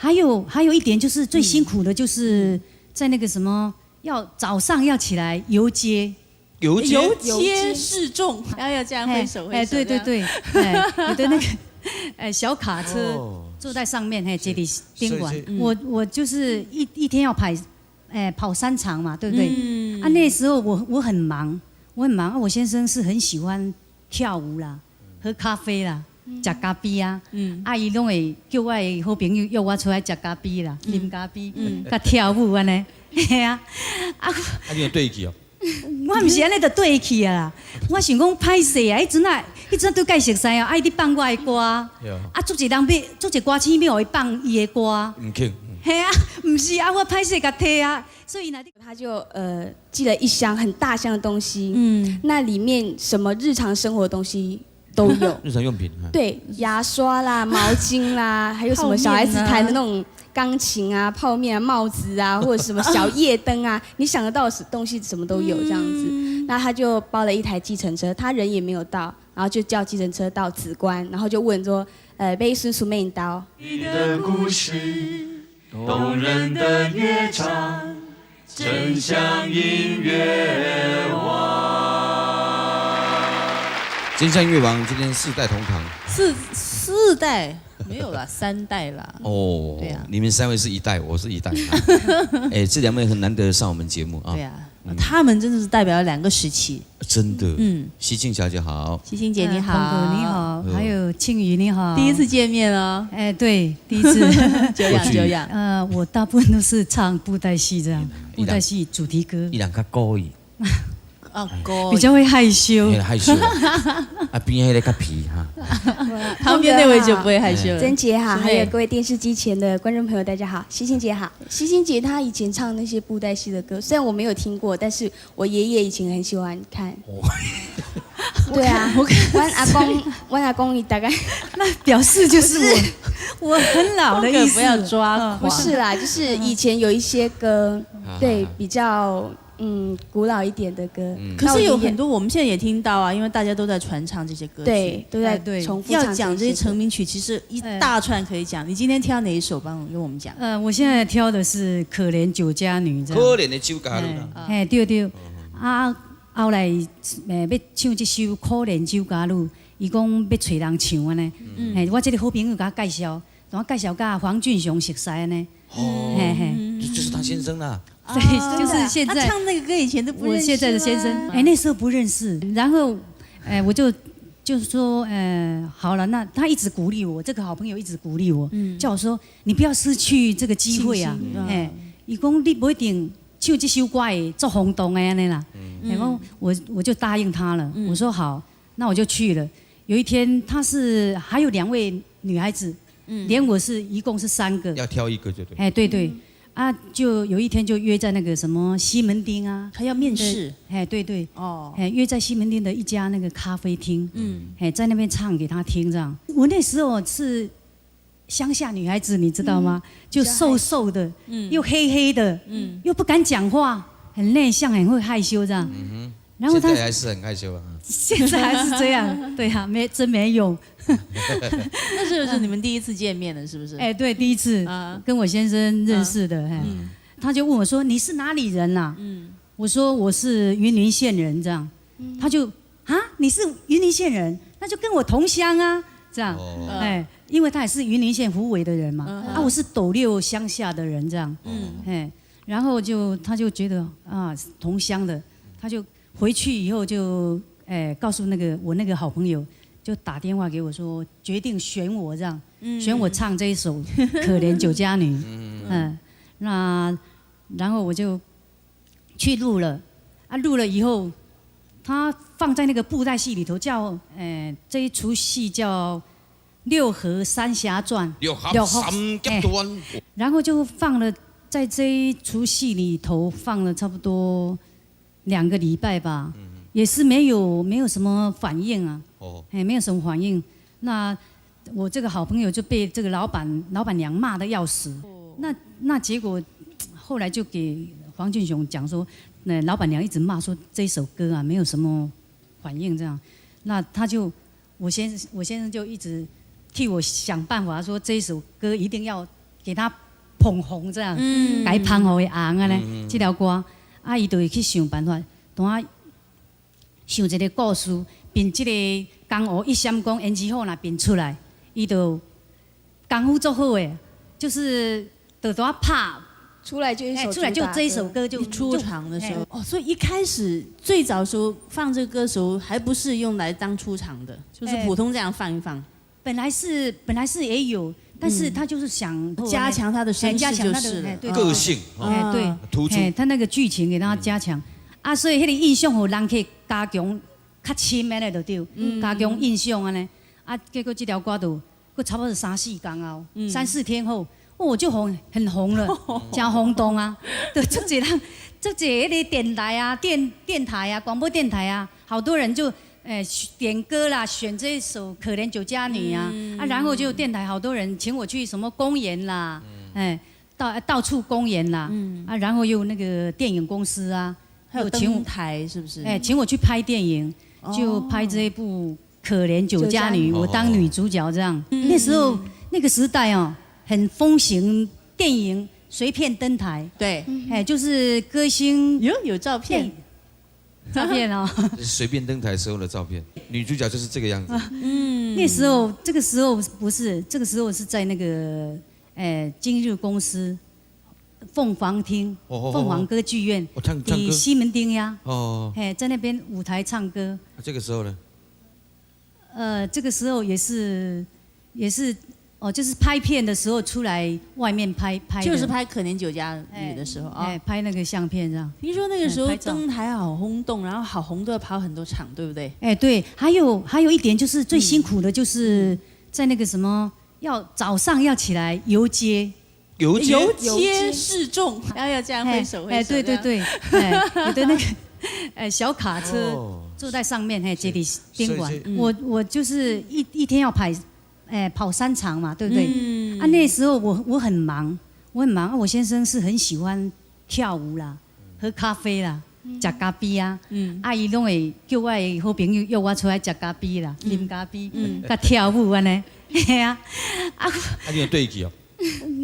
还有一点就是最辛苦的就是在那个什么，早上要起来游街。游街示众，要这样挥手挥手。对，有的那个小卡车坐在上面，接力宾馆。我就是一天要跑3场嘛，对不对？那时候我很忙，我先生是很喜欢跳舞啦，喝咖啡啦。食咖啡啊，阿姨拢会叫我的好朋友约我出来食咖啡啦，啉咖啡，甲跳舞安尼，嘿啊，你有对起哦？我毋是安尼就对去啊啦，我想讲歹势啊，迄阵都介熟悉啊，你放我的歌，做一歌星要互伊放伊的歌，唔肯。嘿啊，毋是啊，我歹势甲摕啊，所以他就寄了一箱很大箱的东西，那里面什么日常生活的东西都有，日常用品。对，牙刷啦、毛巾啦，还有什么小孩子弹的那种钢琴啊、泡面啊、帽子啊，或者什么小夜灯啊，你想得到的东西什么都有这样子。那他就包了一台计程车，他人也没有到，然后就叫计程车到梓官，然后就问说，被叔叔妹刀。你的故事，动人的乐章，真像音乐王。真相乐王今天4代同堂，四代没有啦，3代啦。哦，对啊，你们3位是1代，我是1代。这2位很难得上我们节目啊。对啊，他们真的是代表了2个时期。真的。西庆小姐好。西庆姐你好。鹏哥你好，还有庆宇你好。第一次见面哦。对，第一次。久仰。我大部分都是唱布袋戏这样，布袋戏主题歌。伊人较高伊。比较会害羞。害羞。边迄个较皮哈。旁边那位就不会害羞了。珍姐好，还有各位电视机前的观众朋友大家好，西星姐好。西星姐她以前唱那些布袋戏的歌，虽然我没有听过，但是我爷爷以前很喜欢看。对啊，我阿公大概那表示就是我很老的意思，不要抓狂。不是啦，就是以前有一些歌，对比较。古老一点的歌，可是有很多我们现在也听到啊，因为大家都在传唱这些歌曲，对，都在重复唱。要讲这些成名曲，其实一大串可以讲。你今天挑哪一首帮我们讲？我现在挑的是《可怜酒家女》。可怜的酒家女啦。对。后来要唱这首《可怜酒家女》，伊讲要找人唱安尼。我这个好朋友给我介绍，然后介绍甲黄俊雄熟悉安尼。就是他先生啦。对，就是现在。他唱那个歌以前都不认识。我现在的先生，那时候不认识。然后，我就是说，好了，那他一直鼓励我，这个好朋友一直鼓励我，叫我说你不要失去这个机会啊。伊讲你不一定唱这首歌会做轰动的安尼啦。然后我就答应他了，我说好，那我就去了。有一天还有2位女孩子，连我一共是3个，要挑一个就对。对。就有一天就约在那个什么西门町啊，还要面试。对。约在西门町的一家那个咖啡厅。在那边唱给他听这样。我那时候是乡下女孩子，你知道吗？就瘦瘦的，又黑黑的，又不敢讲话，很内向，很会害羞这样。然后他现在还是很害羞啊。现在还是这样，对啊，真没用。那时候是你们第一次见面了，是不是？对，第一次跟我先生认识的。他就问我说：“你是哪里人啊？”我说：“我是云林县人。”这样，他就你是云林县人，那就跟我同乡啊。这样，因为他也是云林县虎尾的人嘛。我是斗六乡下的人，这样。然后他就觉得同乡的，他就回去以后就告诉我那个好朋友。就打电话给我说，决定选我这样，选我唱这一首《可怜酒家女》。然后我就去录了，录了以后，他放在那个布袋戏里头叫，这一出戏叫《六合三侠传》。六合三侠传。然后就放了，在这一出戏里头放了差不多2个礼拜吧。也是没有什么反应啊，没有什么反应。那我这个好朋友就被这个老板娘骂得要死。那结果后来就给黄俊雄讲说，老板娘一直骂说这首歌啊没有什么反应这样。那我先生就一直替我想办法说这首歌一定要给他捧红这样，改捧红的红啊呢，这条歌，啊，伊就会去想办法，等下想一个故事，并这个江湖一闪光胭脂虎那边出来，伊就功夫做好诶，就是就等下拍。出来就一首，出来就这一首歌就出场的时候哦，所以一开始最早时候放这个歌的时候，还不是用来当出场的，就是普通这样放一放。本来是也有，但是他就是想加强他的声势就是了，个性，对，突出，他那个剧情给他加强啊，所以那个印象互人可以加强较深的就对，加强印象安尼啊，结果这条歌就差不多3-4天后，3-4天后。哦，就很红了，真轰动啊！对，足侪人，足侪那个电台啊、电台啊、广播电台啊，好多人就点歌啦，选这一首《可怜酒家女》啊，然后就电台好多人请我去什么公演啦，到处公演啦，然后又那个电影公司啊，还有登台是不是？请我去拍电影，就拍这一部《可怜酒家女》，我当女主角这样。那时候那个时代哦。很风行电影随便登台，对，就是歌星有照片哦，随便登台时候的照片，女主角就是这个样子。那时候这个时候不是，这个时候是在那个今日公司凤凰厅、凤凰歌剧院，唱歌，西门町呀，在那边舞台唱歌。这个时候呢？这个时候也是。哦，就是拍片的时候出来外面拍，就是拍《可怜酒家女》的时候啊，拍那个相片这样。听说那个时候登台好轰动，然后好红都要跑很多场，对不对？对，还有一点就是最辛苦的就是在那个什么，早上要起来游街示众，然后要这样挥手挥手。对，有的那个小卡车坐在上面，接力宾馆。我就是一天要跑3场嘛，对不对？那时候我很忙，我先生是很喜欢跳舞啦，喝咖啡啦，吃咖啡啊。阿姨拢会叫我的好朋友约我出来吃咖啡啦，啉咖啡，甲跳舞安尼。嘿啊，你有对起哦？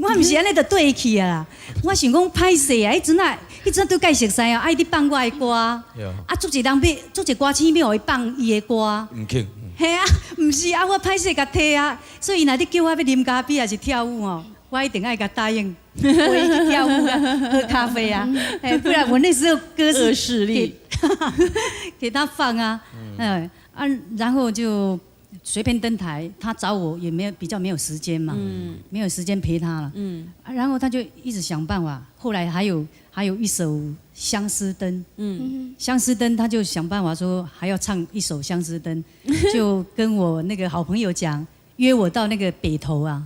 我唔是安尼就对起啊！我想讲歹势啊，迄阵都介熟悉啊，爱你放我的歌，足一歌星要互伊放伊的歌。唔肯。嘿啊，唔是啊，我歹势甲退啊，所以若你叫我要啉咖啡还是跳舞哦，我一定爱甲答应，陪去跳舞啊，喝咖啡啊，不然我那时候歌是恶势力，给他放啊，然后就随便登台，他找我也比较没有时间嘛，没有时间陪他了，然后他就一直想办法，后来还有一首《相思灯》，相思灯他就想办法说还要唱一首《相思灯》，就跟我那个好朋友讲，约我到那个北投啊。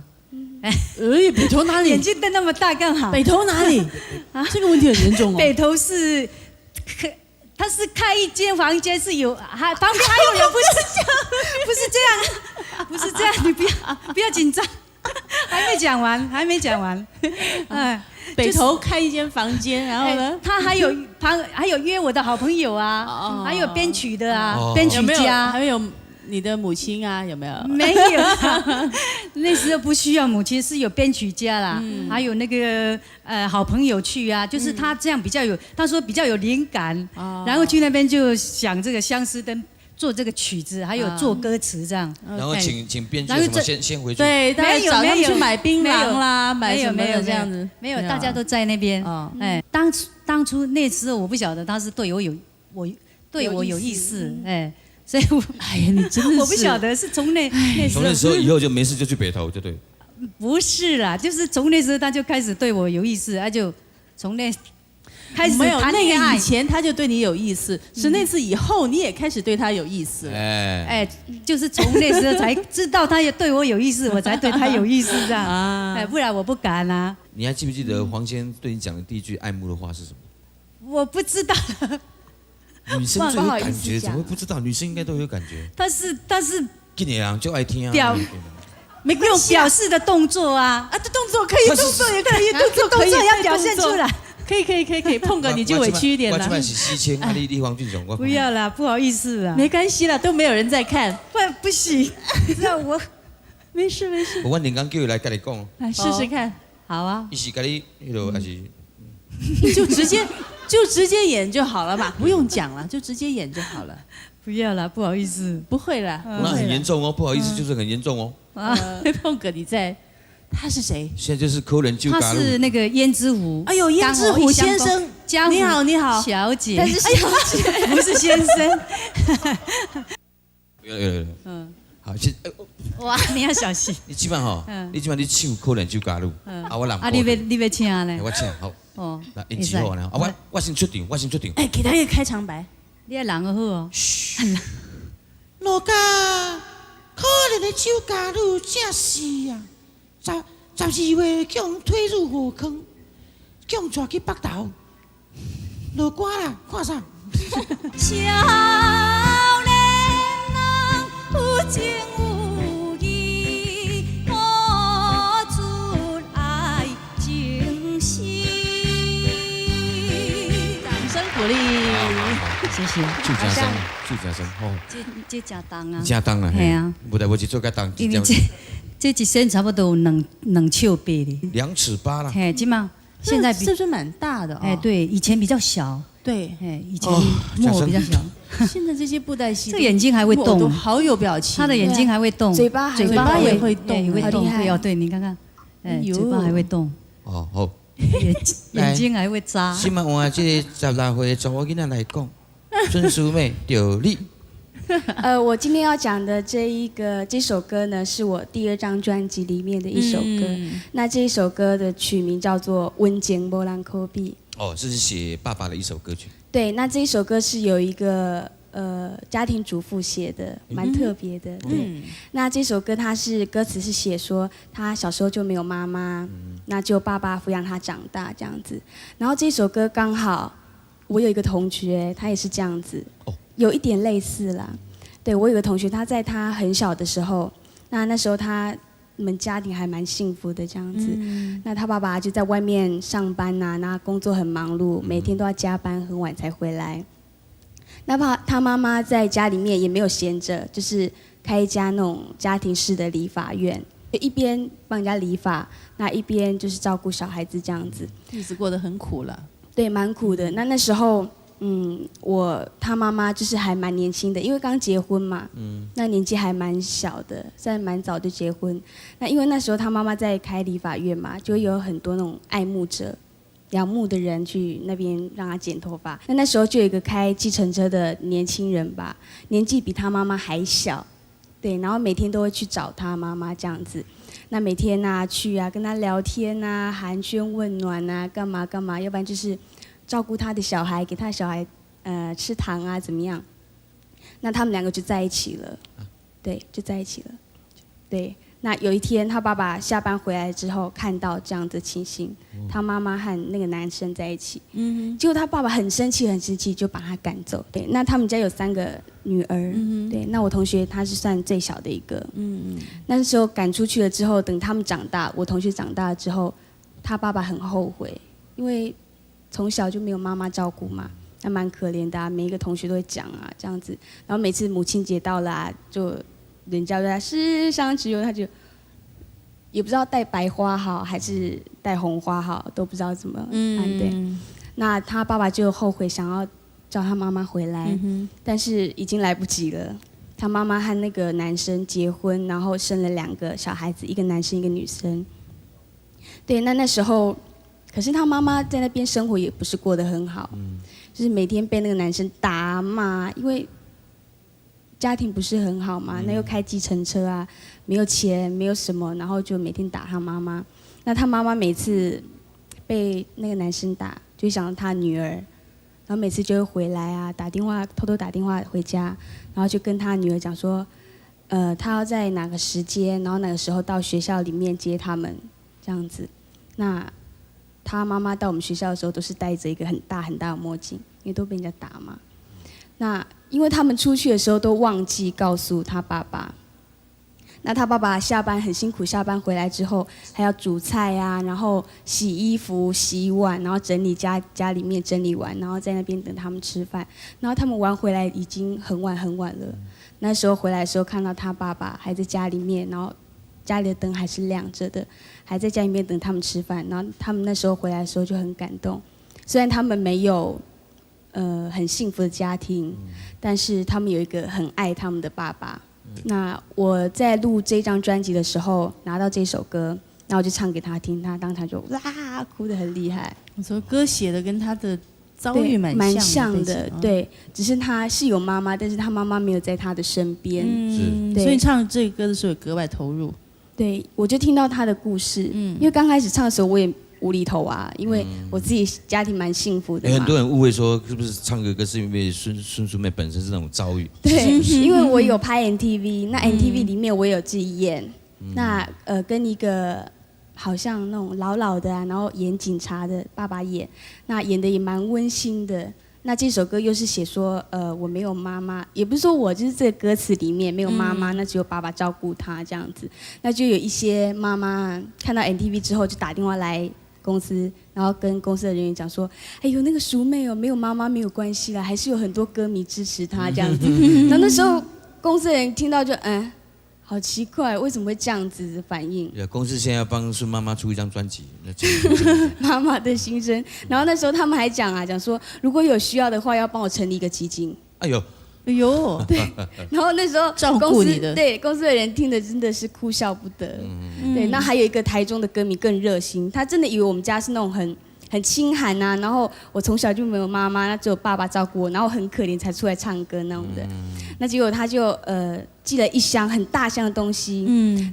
北投哪里？眼睛瞪那么大干嘛？北投哪里？这个问题很严重哦。北投是，他是开一间房间，是有旁边还有人，不是这样，你不要紧张，还没讲完，北投开一间房间，然后呢？他还有约我的好朋友啊，还有编曲的啊，编曲家，还有你的母亲啊，有没有？没有啊，那时候不需要母亲，是有编曲家啦，还有那个好朋友去啊，就是他这样他说比较有灵感，然后去那边就想这个相思灯。做这个曲子，还有做歌词这样，然后请编辑什么先回去，对，找他们去买槟榔啦，买什么的这样子，没有，大家都在那边。当初那时候我不晓得他是对我有意思，所以你真的是我不晓得是从那时候以后就没事就去北投就对。不是啦，就是从那时候他就开始对我有意思，就从那。开始谈恋爱，以前他就对你有意思，是那次以后你也开始对他有意思。就是从那时候才知道他也对我有意思，我才对他有意思这样。不然我不敢啊。你还记不记得黄先对你讲的第一句爱慕的话是什么？我不知道。女生最有感觉，怎么会不知道？女生应该都有感觉。但是，今年啊就爱听啊。没有表示的动作啊，这动作可以，动作也可以，动作要表现出来。可以，碰个你就委屈一点了。我这边是4000，你黄俊雄，不要啦，不好意思啦。没关系啦，都没有人在看。不行，让我没事。我连刚叫你来跟你讲，来试试看。好啊，伊是甲你迄落还是？就直接演就好了吧，不用讲了，就直接演就好了。不要了，不好意思。不会了，那很严重哦，不好意思，就是很严重哦。碰哥你在，他是谁？现在就是可能就他加入。是那个胭脂湖。哎呦，胭脂湖先生，你好，你好，小姐。但是小姐不是先生。有。好，哇，你要小心。你基本吼，你唱可能就加入。我人。你要请呢？我请好。哦。那演技好呢？我先出场。哎，给他一个开场白。你要人好哦。老家可怜的酒加入正是啊，12月将推入火坑，将带去北投。落歌啦，看啥？少年人有情有义，付出爱情深。掌声鼓励。谢谢。就真生，好。这真重啊。真重啊，系啊。不得我去做个重。因为这一身差不多有两尺八的。2尺8啦。嘿，今嘛现在比是不是蛮大的？哎，对，以前比较小。对，哎，以前木偶比较小。现在这些布袋戏，这眼睛还会动，好有表情。他的眼睛还会动，嘴巴也会动，也会动。对哦，对，你看看，哎，嘴巴还会动。哦，好。眼睛还会眨。今晚换这16岁查某囡仔来讲，孙淑妹就你。我今天要讲的这首歌呢，是我第2张专辑里面的一首歌。那这一首歌的曲名叫做《温情无人可比》。哦，这是写爸爸的一首歌曲。对，那这一首歌是有一个家庭主妇写的，蛮特别的。对，那这首歌歌词是写说他小时候就没有妈妈，那就爸爸抚养他长大这样子。然后这首歌刚好我有一个同学，他也是这样子，有一点类似啦。对，我有个同学，他在他很小的时候，那时候他们家庭还蛮幸福的这样子。那他爸爸就在外面上班呐，那工作很忙碌，每天都要加班很晚才回来。那他妈妈在家里面也没有闲着，就是开一家那种家庭式的理发院，一边帮人家理发，那一边就是照顾小孩子这样子。日子过得很苦了。对，蛮苦的。那时候，他妈妈就是还蛮年轻的，因为刚结婚嘛，那年纪还蛮小的，算蛮早就结婚。那因为那时候他妈妈在开理发院嘛，就有很多那种爱慕者、仰慕的人去那边让他剪头发。那时候就有一个开计程车的年轻人吧，年纪比他妈妈还小，对，然后每天都会去找他妈妈这样子。那每天去跟他聊天寒暄问暖干嘛干嘛，要不然就是照顾他的小孩，给他的小孩吃糖怎么样？那他们2个就在一起了，对，就在一起了。对，那有一天他爸爸下班回来之后，看到这样的情形，他妈妈和那个男生在一起，结果他爸爸很生气，就把他赶走。对，那他们家有3个女儿，对，那我同学他是算最小的一个，那时候赶出去了之后，等他们长大，我同学长大了之后，他爸爸很后悔，因为从小就没有妈妈照顾嘛，那蛮可怜的每一个同学都会讲这样子，然后每次母亲节到了就人家就在世上只有他就也不知道带白花好还是带红花好，都不知道怎么对。那他爸爸就后悔，想要叫他妈妈回来，但是已经来不及了。他妈妈和那个男生结婚，然后生了2个小孩子，一个男生一个女生。对，那时候，可是他妈妈在那边生活也不是过得很好，就是每天被那个男生打骂，因为家庭不是很好嘛，那又开计程车没有钱，没有什么，然后就每天打他妈妈。那他妈妈每次被那个男生打，就想到他女儿，然后每次就会回来打电话，偷偷打电话回家，然后就跟他女儿讲说，他要在哪个时间，然后哪个时候到学校里面接他们，这样子。那他妈妈到我们学校的时候，都是戴着一个很大很大的墨镜，因为都被人家打嘛。那因为他们出去的时候都忘记告诉他爸爸，那他爸爸下班很辛苦，下班回来之后还要煮菜然后洗衣服、洗碗，然后整理家里面整理完，然后在那边等他们吃饭。然后他们玩回来已经很晚很晚了。那时候回来的时候看到他爸爸还在家里面，然后家里的灯还是亮着的，还在家里面等他们吃饭。然后他们那时候回来的时候就很感动，虽然他们没有很幸福的家庭，但是他们有一个很爱他们的爸爸。那我在录这张专辑的时候拿到这首歌，然后我就唱给他听，他当场就哇哭得很厉害。我说歌写的跟他的遭遇蛮像的，哦、对，只是他是有妈妈，但是他妈妈没有在他的身边，所以唱这个歌的时候也格外投入。对，我就听到他的故事，因为刚开始唱的时候我也无厘头啊，因为我自己家庭蛮幸福的嘛。很多人误会说是不是唱个歌是因为孙淑媚本身是那种遭遇？对，因为我有拍 MTV， 那 MTV 里面我有自己演，那跟一个好像那种老的啊，然后演警察的爸爸演，那演的也蛮温馨的。那这首歌又是写说，我没有妈妈，也不是说我就是这个歌词里面没有妈妈，那只有爸爸照顾他这样子。那就有一些妈妈看到 MTV 之后就打电话来公司，然后跟公司的人员讲说，哎呦那个淑媚哦，没有妈妈没有关系啦，还是有很多歌迷支持她这样子。然后那时候公司的人听到就好奇怪，为什么会这样子的反应？公司现在要帮孙妈妈出一张专辑，妈妈的心声。然后那时候他们还讲说，如果有需要的话，要帮我成立一个基金。哎呦，对。然后那时候照顾你的，对公司的人听的真的是哭笑不得。对，那还有一个台中的歌迷更热心，他真的以为我们家是那种很清寒啊，然后我从小就没有妈妈，那只有爸爸照顾我，然后很可怜才出来唱歌那种的。那结果他就寄了一箱很大箱的东西，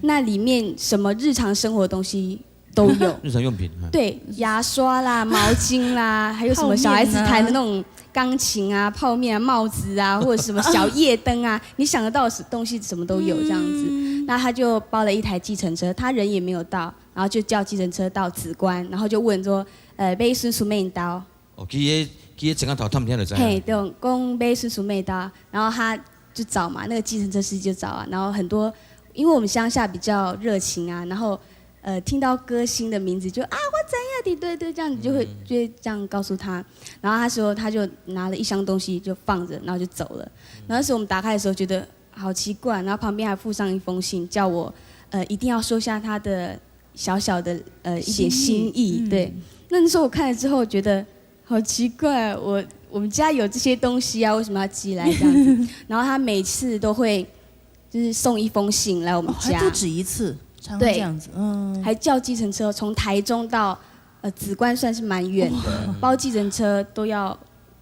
那里面什么日常生活的东西都有，日常用品，对，牙刷啦、毛巾啦，还有什么小孩子弹的那种钢琴啊、泡面啊、帽子啊，或者什么小夜灯啊，你想得到的东西什么都有这样子。那他就包了一台计程车，他人也没有到，然后就叫计程车到梓官，然后就问说，买孙淑媚刀。哦，去整个头他们听得知。嘿，对，讲买孙淑媚刀，然后他就找嘛，那个计程车司机就找啊，然后很多，因为我们乡下比较热情啊，然后听到歌星的名字就我怎样的，对，这样你就会这样告诉他，然后他说他就拿了一箱东西就放着，然后就走了。然后那时候我们打开的时候觉得好奇怪，然后旁边还附上一封信，叫我一定要收下他的小小的一点心意，对。那时候我看了之后觉得好奇怪，我们家有这些东西啊，为什么要寄来这样子？然后他每次都会就是送一封信来我们家，还不止一次，常常这样子，还叫计程车从台中到梓官算是蛮远的，包计程车都要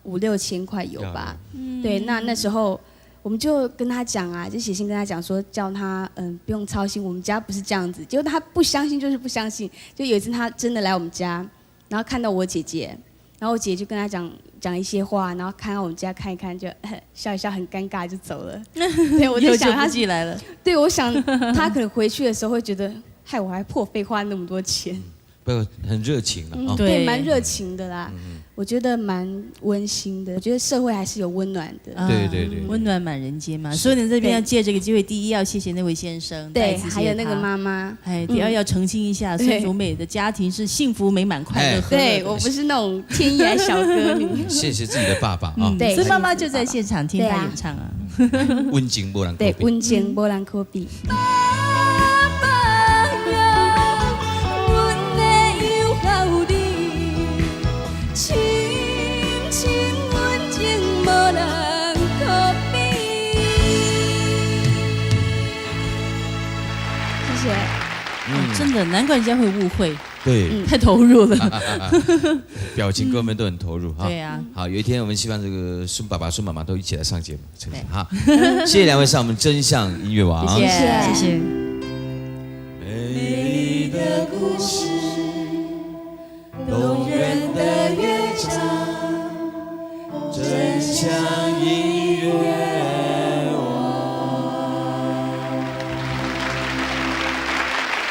5-6千块有吧？对，那时候我们就跟他讲啊，就写信跟他讲说，叫他不用操心，我们家不是这样子。结果他不相信，就是不相信。就有一次他真的来我们家，然后看到我姐姐，然后我姐姐就跟他讲一些话，然后看到我们家看一看，就笑一笑，很尴尬就走了。对，我就想他寄来了。对，我想他可能回去的时候会觉得，害我还破费花那么多钱。不，很热情了，对，蛮热情的啦。我觉得蛮温馨的，我觉得社会还是有温暖的。对，温暖满人间嘛。所以你这边要借这个机会，第一要谢谢那位先生，对，还有那个妈妈。第二要澄清一下，孙淑媚的家庭是幸福美满、快乐和乐的。对，我不是那种天涯小歌女。谢谢自己的爸爸啊。对，孙妈妈就在现场听他演唱啊。温情波兰可比。对，温情波兰可比。真的，难怪人家会误会。对，太投入了。表情各方面都很投入哈。对啊。好，有一天我们希望这个孙爸爸、孙妈妈都一起来上节目，哈。谢谢两位上我们真相音乐王。谢谢。美丽的故事，动人的乐章，真相音乐。